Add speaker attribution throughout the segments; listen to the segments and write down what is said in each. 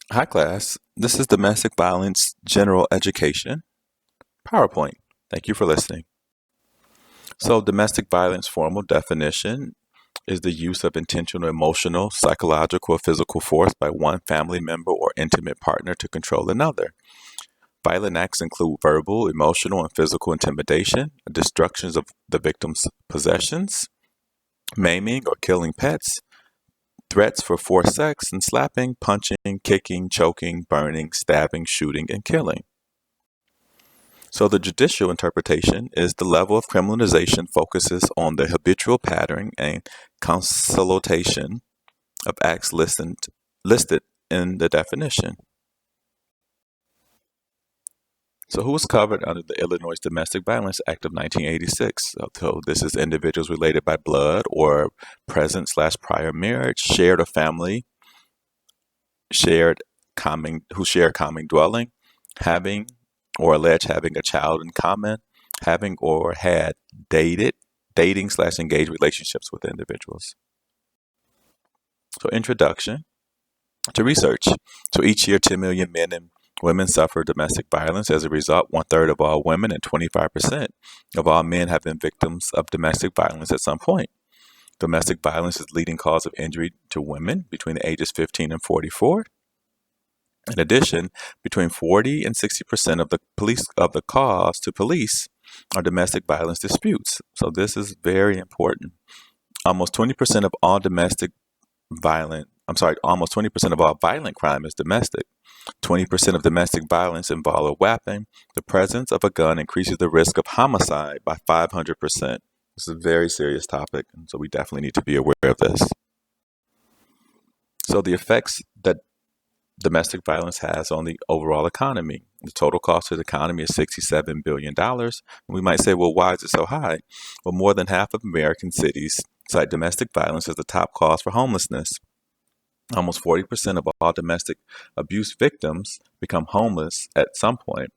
Speaker 1: Hi class, this is Domestic Violence General Education, PowerPoint. Thank you for listening. So domestic violence formal definition is the use of intentional emotional, psychological, or physical force by one family member or intimate partner to control another. Violent acts include verbal, emotional, and physical intimidation, destructions of the victim's possessions, maiming or killing pets, threats for forced sex, and slapping, punching, kicking, choking, burning, stabbing, shooting, and killing. So the judicial interpretation is the level of criminalization focuses on the habitual pattern and consultation of acts listed in the definition. So who is covered under the Illinois Domestic Violence Act of 1986? So this is individuals related by blood or present/prior marriage, shared or family, shared who share common dwelling, having or allege having a child in common, having or had dating/engaged relationships with individuals. So introduction to research. So each year 10 million men and women suffer domestic violence. As a result, 1/3 of all women and 25% of all men have been victims of domestic violence at some point. Domestic violence is the leading cause of injury to women between the ages 15 and 44. In addition, between 40 and 60% of the calls to police are domestic violence disputes. So this is very important. Almost 20% of all almost 20% of all violent crime is domestic. 20% of domestic violence involve a weapon. The presence of a gun increases the risk of homicide by 500%. This is a very serious topic, and so we definitely need to be aware of this. So the effects that domestic violence has on the overall economy. The total cost to the economy is $67 billion. We might say, well, why is it so high? Well, more than half of American cities cite domestic violence as the top cause for homelessness. Almost 40% of all domestic abuse victims become homeless at some point,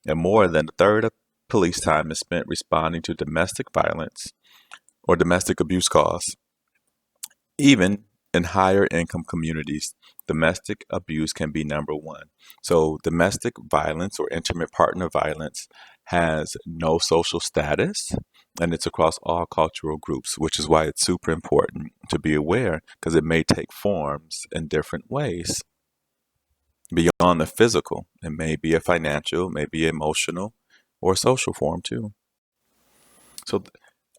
Speaker 1: and more than a third of police time is spent responding to domestic violence or domestic abuse calls. Even in higher income communities, domestic abuse can be number one. So domestic violence or intimate partner violence has no social status, and it's across all cultural groups, which is why it's super important to be aware because it may take forms in different ways beyond the physical. It may be a financial, maybe emotional, or social form too. So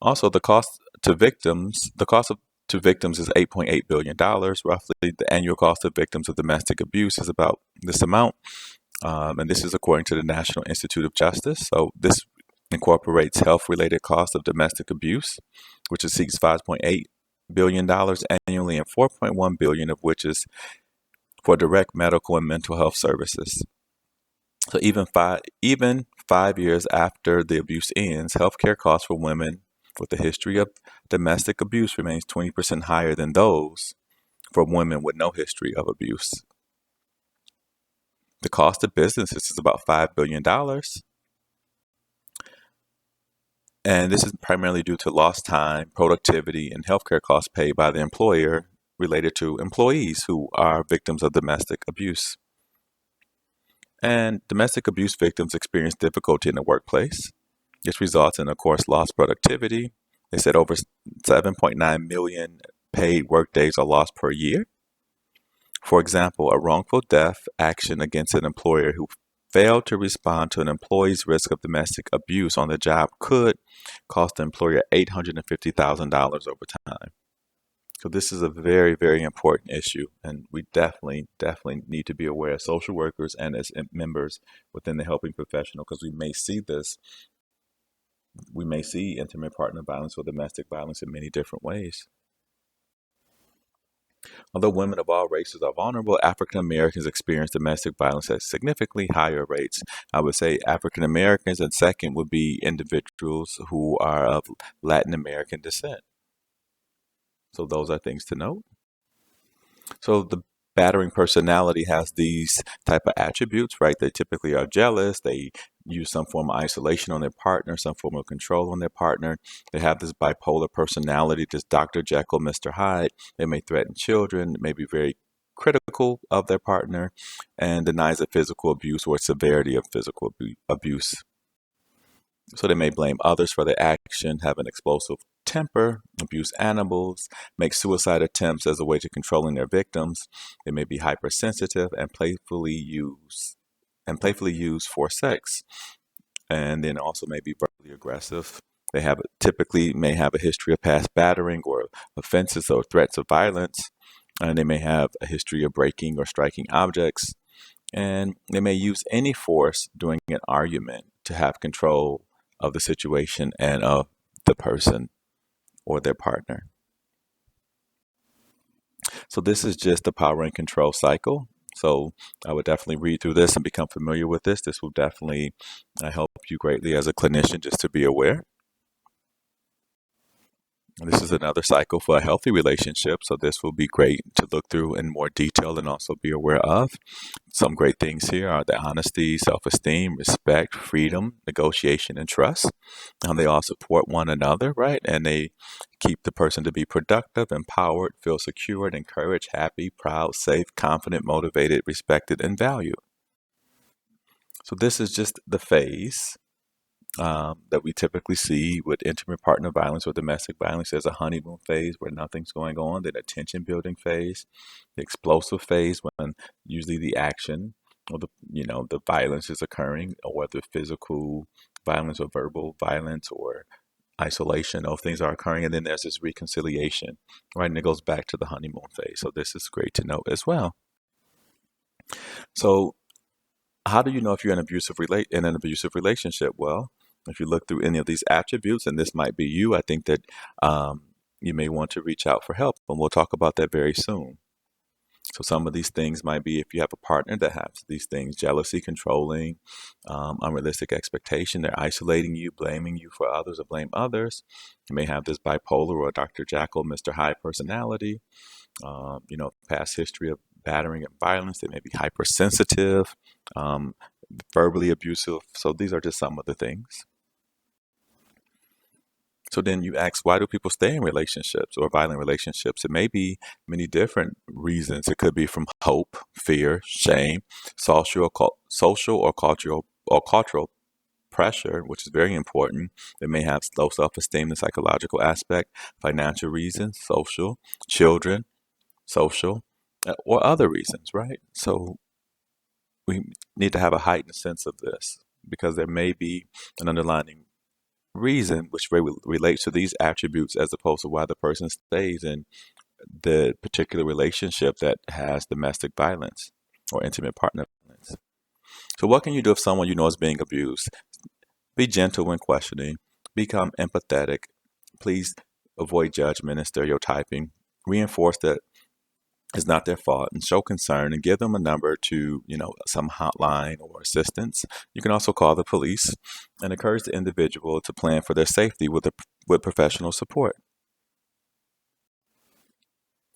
Speaker 1: also the cost to victims is $8.8 billion. Roughly, the annual cost of victims of domestic abuse is about this amount. And this is according to the National Institute of Justice. So this incorporates health-related costs of domestic abuse, which exceeds $5.8 billion annually, and $4.1 billion of which is for direct medical and mental health services. So even 5 years after the abuse ends, healthcare costs for women with a history of domestic abuse remains 20% higher than those for women with no history of abuse. The cost of businesses is about $5 billion. And this is primarily due to lost time, productivity, and healthcare costs paid by the employer related to employees who are victims of domestic abuse. And domestic abuse victims experience difficulty in the workplace. This results in, of course, lost productivity. They said over 7.9 million paid workdays are lost per year. For example, a wrongful death action against an employer who failed to respond to an employee's risk of domestic abuse on the job could cost the employer $850,000 over time. So this is a very, very important issue, and we definitely need to be aware as social workers and as members within the helping professional, because we may see intimate partner violence or domestic violence in many different ways. Although women of all races are vulnerable, African Americans experience domestic violence at significantly higher rates. I would say African Americans, and second would be individuals who are of Latin American descent. So those are things to note. So the battering personality has these type of attributes, right? They typically are jealous. They use some form of isolation on their partner, some form of control on their partner. They have this bipolar personality, this Dr. Jekyll, Mr. Hyde. They may threaten children, may be very critical of their partner, and denies the physical abuse or severity of physical abuse. So they may blame others for their action, have an explosive temper, abuse animals, make suicide attempts as a way to controlling their victims. They may be hypersensitive and playfully use for sex, and then also may be verbally aggressive. They typically may have a history of past battering or offenses or threats of violence, and they may have a history of breaking or striking objects, and they may use any force during an argument to have control of the situation and of the person or their partner. So this is just the power and control cycle. So I would definitely read through this and become familiar with this. This will definitely help you greatly as a clinician just to be aware. This is another cycle for a healthy relationship, so this will be great to look through in more detail and also be aware of. Some great things here are the honesty, self-esteem, respect, freedom, negotiation, and trust. And they all support one another, right? And they keep the person to be productive, empowered, feel secured, encouraged, happy, proud, safe, confident, motivated, respected, and valued. So this is just the phase that we typically see with intimate partner violence or domestic violence. There's a honeymoon phase where nothing's going on, then a tension building phase, the explosive phase when usually the action or the violence is occurring, or whether physical violence or verbal violence or isolation, those things are occurring, and then there's this reconciliation, right? And it goes back to the honeymoon phase. So this is great to note as well. So how do you know if you're in an abusive relationship? Well, if you look through any of these attributes, and this might be you, I think that you may want to reach out for help, and we'll talk about that very soon. So some of these things might be if you have a partner that has these things: jealousy, controlling, unrealistic expectation. They're isolating you, blaming you for others or blame others. You may have this bipolar or Dr. Jekyll, Mr. Hyde personality. Past history of battering and violence. They may be hypersensitive, verbally abusive. So these are just some of the things. So then you ask, why do people stay in relationships or violent relationships? It may be many different reasons. It could be from hope, fear, shame, social or cultural pressure, which is very important. They may have low self-esteem, the psychological aspect, financial reasons, social, children, social, or other reasons, right? So we need to have a heightened sense of this because there may be an underlying reason which relates to these attributes as opposed to why the person stays in the particular relationship that has domestic violence or intimate partner violence. So what can you do if someone you know is being abused? Be gentle when questioning. Become empathetic. Please avoid judgment and stereotyping. Reinforce that it's not their fault and show concern and give them a number to, some hotline or assistance. You can also call the police and encourage the individual to plan for their safety with professional support.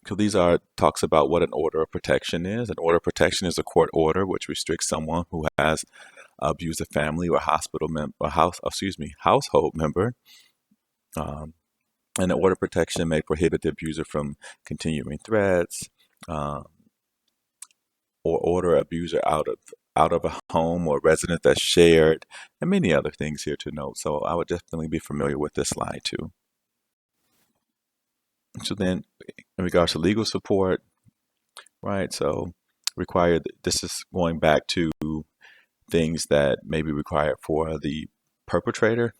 Speaker 1: So these talks about what an order of protection is. An order of protection is a court order which restricts someone who has abused a family or household member. And the order of protection may prohibit the abuser from continuing threats, or order abuser out of a home or residence that's shared, and many other things here to note. So I would definitely be familiar with this slide too. So then, in regards to legal support, right? So this is going back to things that may be required for the perpetrator.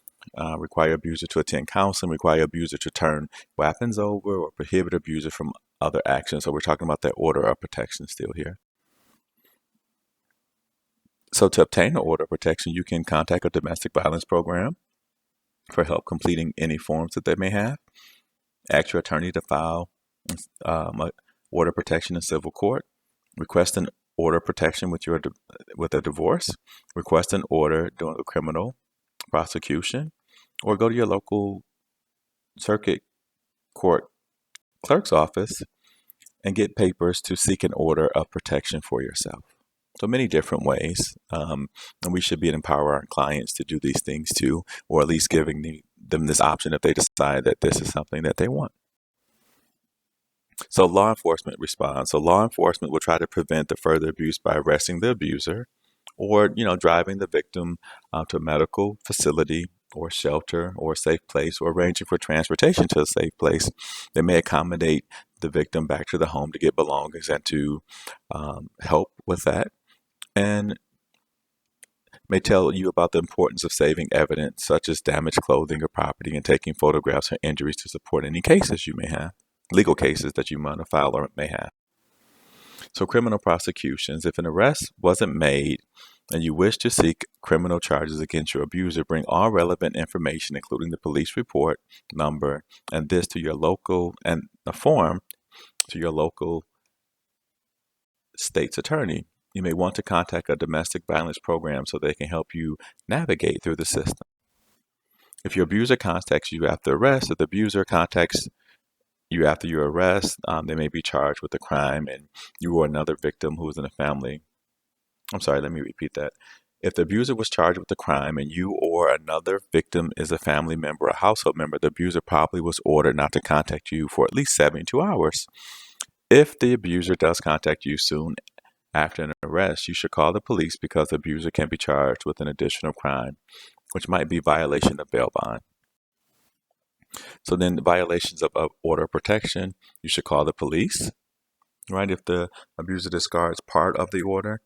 Speaker 1: Require abuser to attend counseling, require abuser to turn weapons over, or prohibit abuser from other actions. So we're talking about that order of protection still here. So to obtain an order of protection, you can contact a domestic violence program for help completing any forms that they may have. Ask your attorney to file an order of protection in civil court. Request an order of protection with a divorce. Request an order during a criminal prosecution, or go to your local circuit court clerk's office and get papers to seek an order of protection for yourself. So many different ways, and we should be empower our clients to do these things too, or at least giving them this option if they decide that this is something that they want. So law enforcement responds. So law enforcement will try to prevent the further abuse by arresting the abuser, or driving the victim to a medical facility or shelter or a safe place, or arranging for transportation to a safe place. They may accommodate the victim back to the home to get belongings and to help with that, and may tell you about the importance of saving evidence such as damaged clothing or property, and taking photographs or injuries to support any cases you may have, legal cases that you might file or may have. So criminal prosecutions: if an arrest wasn't made and you wish to seek criminal charges against your abuser, bring all relevant information, including the police report number, and this to your local, and a form to your local state's attorney. You may want to contact a domestic violence program so they can help you navigate through the system. If your abuser contacts you after arrest, if the abuser contacts you after your arrest, they may be charged with a crime, and you or another victim who is in a family. I'm sorry, let me repeat that. If the abuser was charged with a crime and you or another victim is a family member or a household member, the abuser probably was ordered not to contact you for at least 72 hours. If the abuser does contact you soon after an arrest, you should call the police, because the abuser can be charged with an additional crime, which might be violation of bail bond. So then the violations of order of protection, you should call the police, right? If the abuser discards part of the order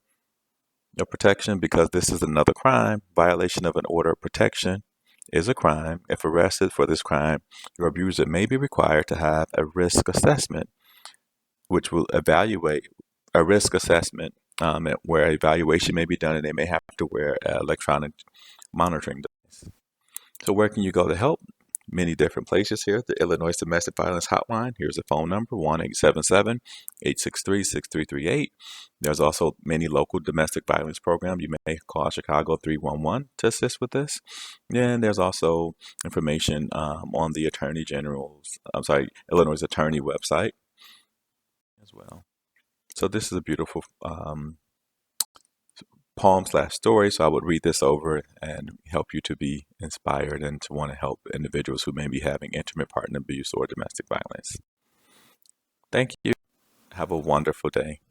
Speaker 1: of protection, because this is another crime. Violation of an order of protection is a crime. If arrested for this crime, your abuser may be required to have a risk assessment, which will evaluate a risk assessment, where evaluation may be done, and they may have to wear electronic monitoring device. So where can you go to help? Many different places here. The Illinois Domestic Violence Hotline. Here's the phone number, 1-877-863-6338. There's also many local domestic violence programs. You may call Chicago 311 to assist with this. And there's also information on the Illinois Attorney website as well. So this is a beautiful poem/story. So I would read this over and help you to be inspired and to want to help individuals who may be having intimate partner abuse or domestic violence. Thank you. Have a wonderful day.